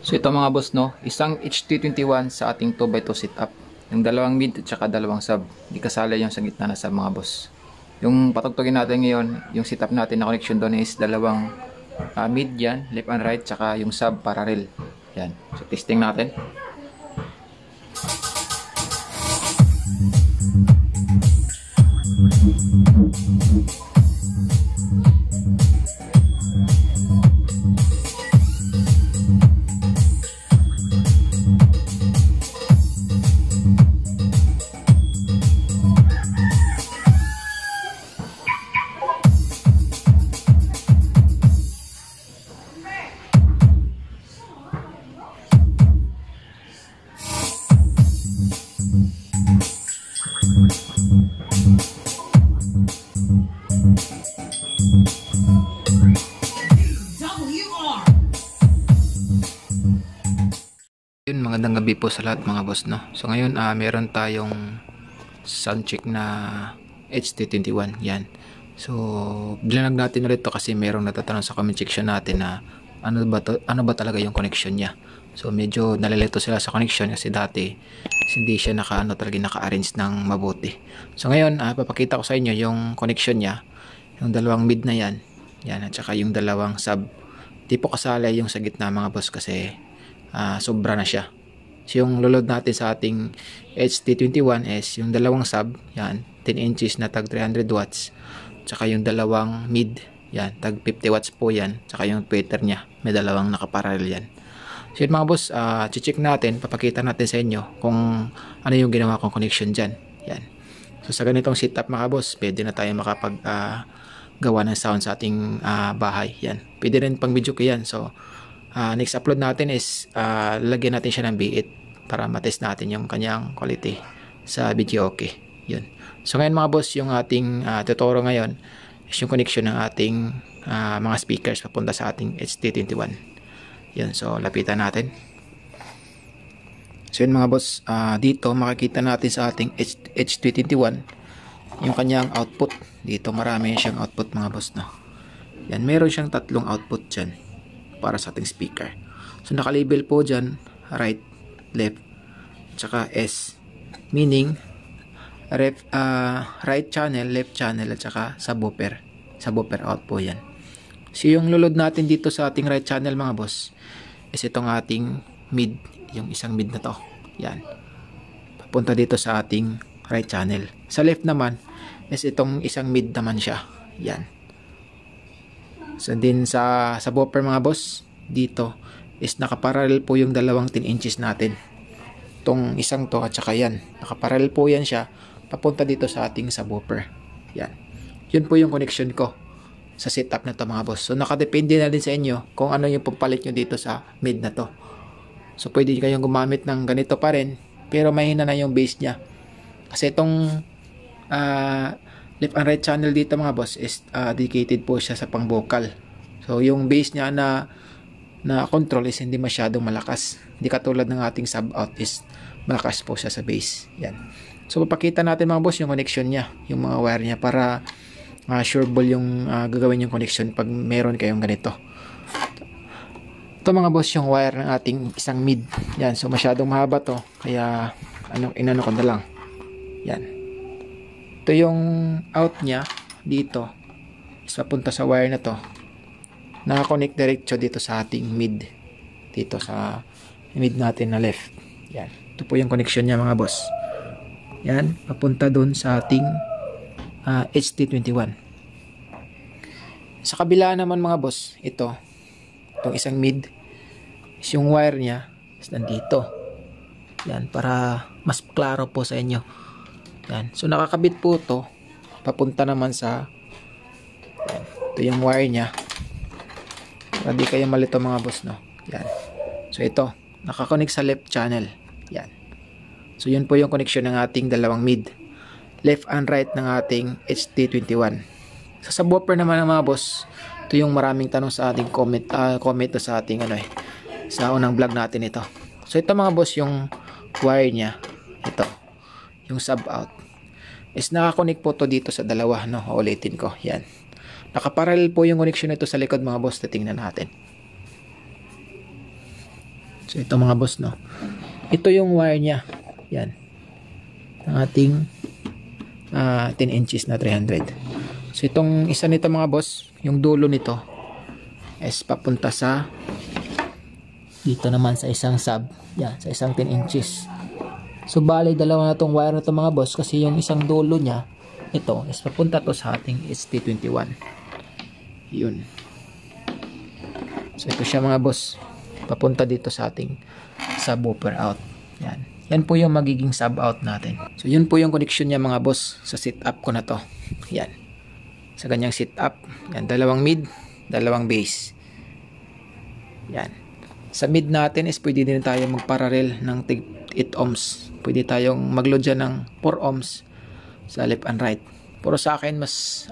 So ito mga boss, no, isang HT21 sa ating 2x2 setup. Yung dalawang mid at saka dalawang sub. Di kasala yung sa gitna na sub mga boss. Yung patugtugin natin ngayon, yung setup natin na connection doon is dalawang mid yan, left and right, saka yung sub parallel. Yan. So testing natin. Yun, magandang gabi po sa lahat mga boss, no. So ngayon meron tayong sound check na HT21 yan. So blinag natin ulit to kasi merong natatanong sa comment section natin na ano ba talaga yung connection niya. So medyo nalilito sila sa connection kasi dati hindi siya naka-arrange ng mabuti. So ngayon papakita ko sa inyo yung connection niya, yung dalawang mid na yan at saka yung dalawang sub. Di po kasali yung sa gitna mga boss kasi sobra na siya. So yung load natin sa ating HT21 is yung dalawang sub, yan, 10 inches na tag 300 watts, tsaka yung dalawang mid, yan, tag 50 watts po yan, tsaka yung tweeter nya, may dalawang nakaparallel yan. So yun mga boss, check natin, papakita natin sa inyo kung ano yung ginawa kong connection dyan. Yan. So sa ganitong setup mga boss, pwede na tayo makapag gawa ng sound sa ating bahay. Yan. Pwede rin pang video ko yan. So next upload natin is lagyan natin siya ng biit para matest natin yung kanyang quality sa video. Okay, yun. So ngayon mga boss, yung ating tutorial ngayon is yung connection ng ating mga speakers papunta sa ating HT21. Yun, so lapitan natin. So yun mga boss, dito makikita natin sa ating HT21 yung kanyang output. Dito marami siyang output mga boss, no. Yan, meron siyang tatlong output dyan para sa ating speaker. So naka-label po dyan right, left, tsaka S, meaning right channel, left channel, at saka subwoofer out po yan. So yung lulod natin dito sa ating right channel mga boss is itong ating mid, yung isang mid na to, yan, papunta dito sa ating right channel. Sa left naman is itong isang mid naman siya, yan. So din sa subwoofer mga boss, dito is nakaparallel po yung dalawang 10 inches natin. Itong isang to at saka yan, nakaparallel po yan siya papunta dito sa ating subwoofer. Yan. Yun po yung connection ko sa setup na to mga boss. So nakadepende na din sa inyo kung ano yung pagpalit nyo dito sa mid na to. So pwede kayong gumamit ng ganito pa rin, pero mahina na yung bass nya. Kasi itong left and right channel dito mga boss is dedicated po siya sa pang vocal. So yung bass niya na control is hindi masyadong malakas. Hindi katulad ng ating sub out is malakas po siya sa bass. Yan. So papakita natin mga boss yung connection niya, yung mga wire niya para sureball yung gagawin yung connection pag meron kayong ganito. Ito mga boss yung wire ng ating isang mid. Yan. So masyadong mahaba to kaya inano ko na lang. Yan. Ito yung out niya dito is papunta sa wire na to, naka-connect diretso dito sa ating mid, dito sa mid natin na left. Yan, ito po yung connection niya mga boss. Yan, papunta dun sa ating HT21. Sa kabila naman mga boss, itong isang mid is yung wire niya is nandito. Yan, para mas klaro po sa inyo. Yan. So nakakabit po to papunta naman sa yan. Ito yung wire nya para di kayo malito mga boss, no. Yan. So ito nakakonect sa left channel. Yan. So yun po yung connection ng ating dalawang mid, left and right ng ating HT21. Sa subwoofer naman mga boss, ito yung maraming tanong sa ating comment to sa ating sa unang vlog natin ito. So ito mga boss yung wire nya, ito yung sub out is nakakonect po to dito sa dalawa, no. Ulitin ko, yan, nakaparallel po yung connection nito sa likod mga boss. Titingnan natin. So ito mga boss, no. Ito yung wire niya. Yan. Ang ating 10 inches na 300. So itong isa nito mga boss, yung dulo nito is papunta sa dito naman sa isang sub. Yan, sa isang 10 inches. So bali dalawa na tong wire na to mga boss, kasi yung isang dulo niya ito is papunta to sa ating ST21. Yun. So ito siya mga boss, papunta dito sa ating subwoofer out. Yan. Yan po yung magiging sub out natin. So yun po yung connection niya mga boss sa setup ko na to. Yan. Sa ganyang setup, yan, dalawang mid, dalawang base. Yan. Sa mid natin is pwede din tayo magparallel ng 8 ohms. Pwede tayong magload dyan ng 4 ohms sa left and right. Pero sa akin mas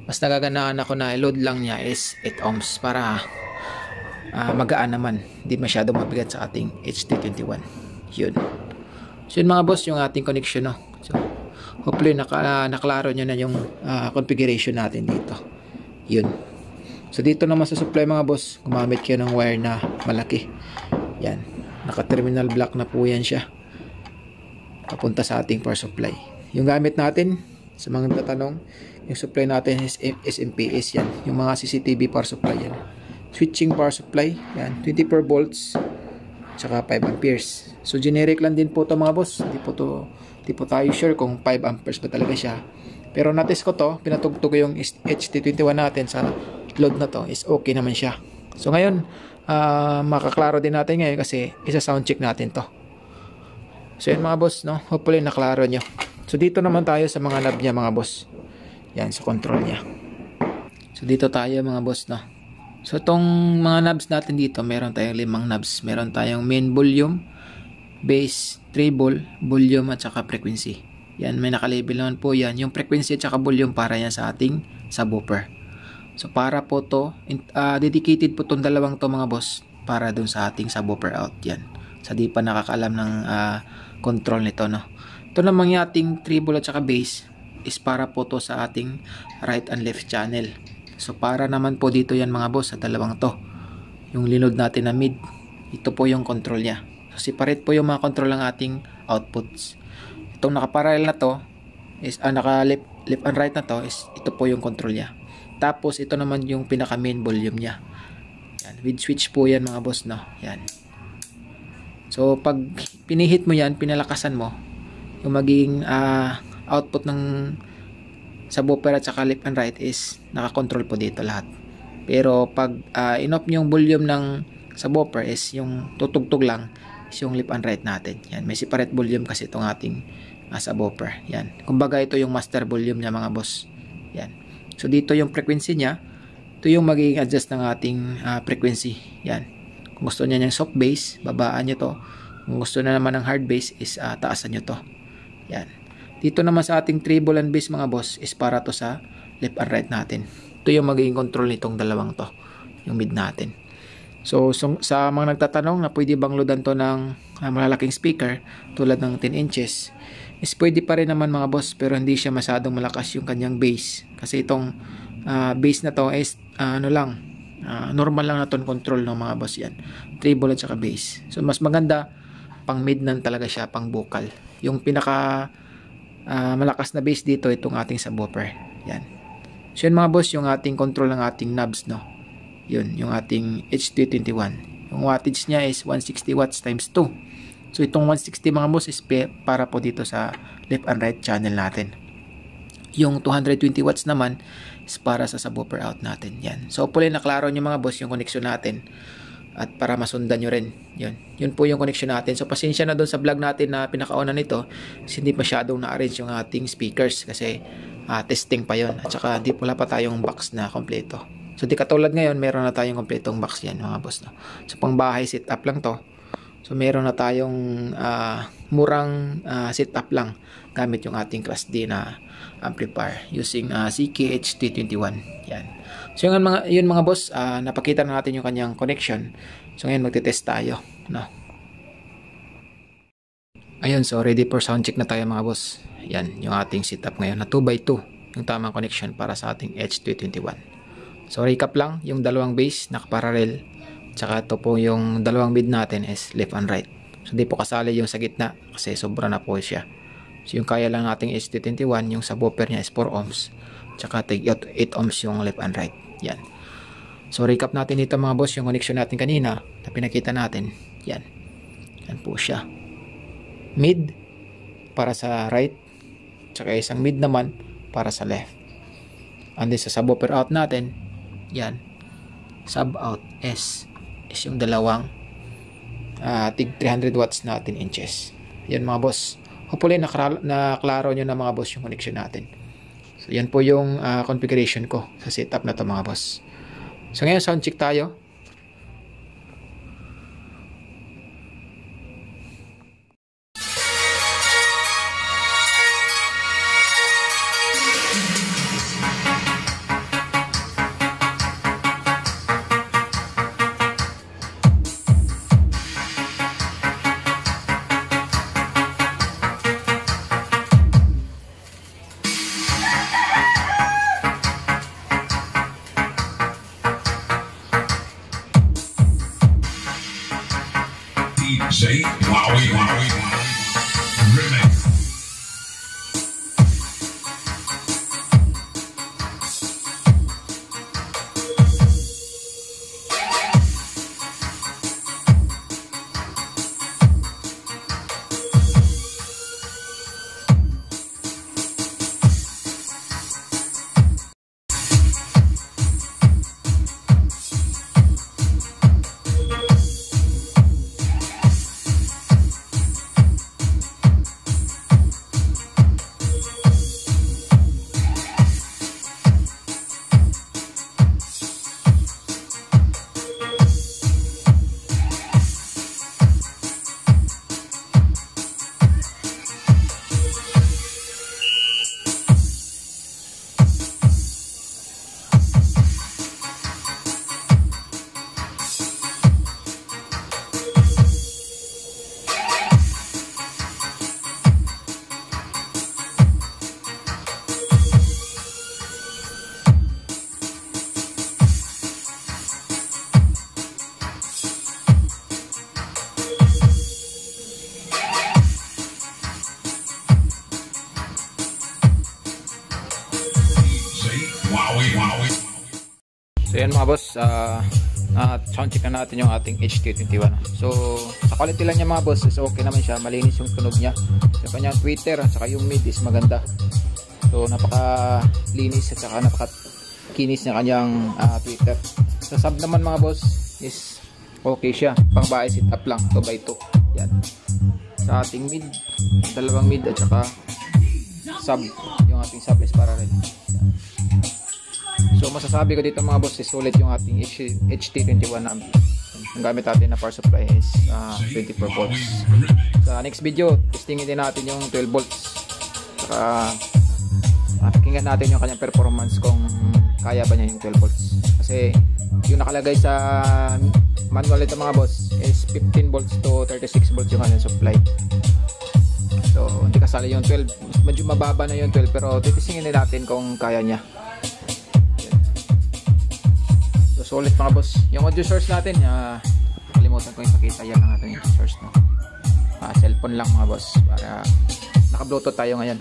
nagaganaan ako na load lang niya is 8 ohms para magaan naman, hindi masyado mabigat sa ating HT21. Yun. So yun mga boss, yung ating connection, no? So hopefully naklaro nyo na yung configuration natin dito. Yun. So dito naman sa supply mga boss, gumamit kayo ng wire na malaki. Yan. Naka terminal block na po yan siya, papunta sa ating power supply. Yung gamit natin, sa mga nagtatanong, yung supply natin is SMPS yan. Yung mga CCTV power supply yan. Switching power supply, yan, 24 volts tsaka 5 amperes. So generic lang din po to mga boss. Hindi po tayo sure kung 5 amperes ba talaga siya. Pero natest ko to, pinatugtog ko yung HT21 natin sa load na to, is okay naman siya. So ngayon, makaklaro din natin ngayon kasi isa sound check natin to. So yun mga boss, no? Hopefully naklaro nyo. So dito naman tayo sa mga knob niya mga boss. Yan, sa control niya. So dito tayo mga boss, no? So itong mga knobs natin dito, meron tayong 5 knobs. Meron tayong main volume, bass, treble, volume at saka frequency. Yan, may nakalabel naman po yan. Yung frequency at saka volume para yan sa ating subwoofer. So para po to, dedicated po tong dalawang to mga boss para dun sa ating subwoofer out. Yan. Sa di pa nakakaalam ng control nito, no. Ito namang yung ating treble at saka bass is para po to sa ating right and left channel. So para naman po dito yan mga boss, sa dalawang to. Yung linod natin na mid, ito po yung control niya. So separate po yung mga control ng ating outputs. Itong nakaparallel na to is naka left and right na to is ito po yung control niya. Tapos ito naman yung pinaka main volume niya. Yan, with switch po yan mga boss, no. Yan. So pag pinihit mo yan, pinalakasan mo, yung magiging output ng subwoofer at saka left and right is nakakontrol po dito lahat. Pero pag in-off yung volume ng subwoofer is yung tutugtog lang is yung left and right natin. Yan, may separate volume kasi itong ating subwoofer. Yan. Kumbaga ito yung master volume niya mga boss. Yan. So dito yung frequency niya. Ito yung magiging adjust ng ating frequency. Yan. Kung gusto niya ng soft bass, babaan nyo to. Kung gusto na naman ng hard bass is taasan nyo to. Yan. Dito naman sa ating treble and bass mga boss is para to sa left and right natin. Ito yung magiging control nitong dalawang to, yung mid natin. So sa mga nagtatanong na pwede bang loadan to ng malalaking speaker tulad ng 10 inches, is pwede pa rin naman mga boss, pero hindi siya masyadong malakas yung kanyang bass. Kasi itong bass na to is normal lang na tone control ng mga boss yan. Treble at saka bass. So mas maganda pang mid nan talaga siya, pang vocal. Yung pinaka malakas na bass dito, itong ating subwoofer. Yan. So yun mga boss, yung ating control ng ating knobs, no. Yun, yung ating HT21. Yung wattage niya is 160 watts times 2. So itong 160 mga boss is para po dito sa left and right channel natin. Yung 220 watts naman is para sa subwoofer out natin. Yan. So hopefully naklaro nyo mga boss yung connection natin. At para masundan nyo rin. Yun po yung connection natin. So pasensya na doon sa vlog natin na pinakauna nito. Kasi hindi masyadong na-arrange yung ating speakers. Kasi testing pa yon. At saka wala pa tayong box na kompleto. So di katulad ngayon, meron na tayong kompletong box yan mga boss, no? So pang bahay setup lang to. So meron na tayong murang setup lang gamit yung ating Class D na amplifier using CKHT21. Yan. So yun mga boss, napakita na natin yung kanyang connection. So ngayon magte-test tayo, no. Ayun, so ready for sound check na tayo mga boss. Yan, yung ating setup ngayon na 2x2, yung tamang connection para sa ating H221. So recap lang, yung dalawang bass nakaparallel, Tsaka ito po yung dalawang mid natin is left and right. So hindi po kasali yung sa gitna kasi sobra na po siya. So yung kaya lang nating ST21, yung subwoofer niya is 4 ohms. Tsaka 8 ohms yung left and right. Yan. So recap natin dito mga boss, yung connection natin kanina na pinakita natin. Yan. Yan po siya. Mid para sa right. Tsaka isang mid naman para sa left. And then sa subwoofer out natin, yan. Sub out S is yung dalawang tig 300 watts natin inches. Yan mga boss. Hopefully naklaro nyo na mga boss yung connection natin. So yan po yung configuration ko sa setup na to mga boss. So ngayon sound check tayo. DJ Wowie Remix. So yan mga boss, sound check na natin yung ating HT21. So sa quality lang niya mga boss is okay naman siya, malinis yung tunog niya. Yung kanyang tweeter at saka yung mid is maganda. So napaka linis at saka napaka kinis ng kanyang tweeter. Sa sub naman mga boss is okay siya, pang bahay setup lang 2x2. Yan. Sa ating mid, dalawang mid at saka sub, yung ating sub is parallel. Yan. So masasabi ko dito mga boss is sulit yung ating HT21 namin. Ang gamit natin na power supply is 24 volts. Sa next video, testingin din natin yung 12 volts. Saka pakinggan natin yung kanyang performance kung kaya ba niya yung 12 volts. Kasi yung nakalagay sa manual ito mga boss is 15 volts to 36 volts yung kanyang supply. So hindi kasali yung 12. Medyo mababa na yung 12 pero titisingin din natin kung kaya niya. So solid mga boss. Yung audio source natin, kalimutan ko yung pakita, yan ang ating source no. Cellphone lang mga boss para naka-bluetooth tayo ngayon.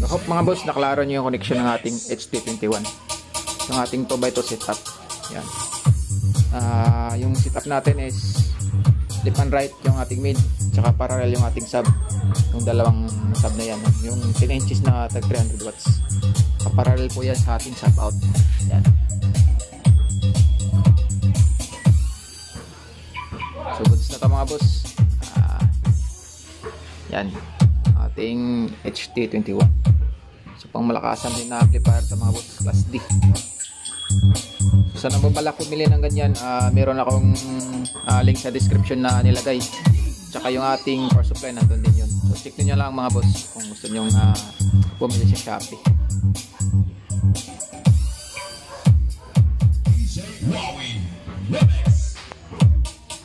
So hope mga boss naklaro nyo yung connection ng ating HT21, yung ating 2x2 setup. Yan. Yung setup natin is left and right yung ating mid, tsaka parallel yung ating sub, yung dalawang sub na yan, yung 10 inches na tag 300 watts. Parallel po yan sa ating sub out. Yan. So goods na ito mga boss. Yan ating HT21. So pang malakasan din na amplifier sa mga boss, class D. So sa nababalak pumili ng ganyan, meron akong link sa description na nilagay, tsaka yung ating power supply nandun din yun. So check nyo lang mga boss kung gusto nyo bumili sa Shopee.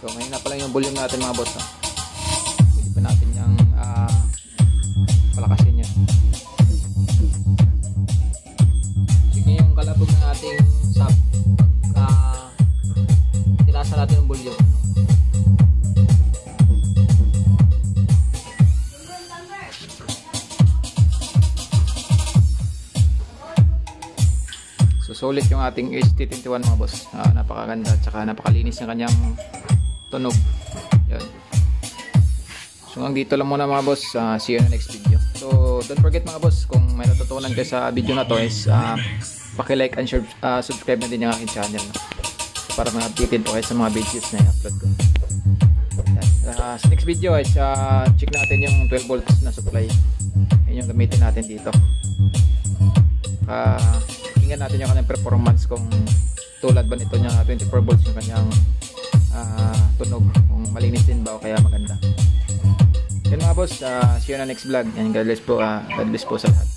So ngayon na pala yung volume natin mga boss. Pwede pa natin yung palakasin niya. Sige yung kalabog ng ating sub natin ang volume. So solid yung ating HT21 mga boss. Napakaganda at saka napakalinis yung kanyang tunog. Yan. So hanggang dito lang muna mga boss. See you in the next video. So don't forget mga boss, kung may natutunan kayo sa video na to is paki-like and subscribe na din yung aking channel, no? So, para ma-updated po kayo sa mga videos na i-upload ko. Sa next video is check natin yung 12 volts na supply. Yun yung gamitin natin dito. Tingnan natin yung kanyang performance, kung tulad ba nito niya 24 volts yung kanyang tunog, kung malinis din ba o kaya maganda. Yan mga boss, see you na next vlog. And God bless po sa lahat.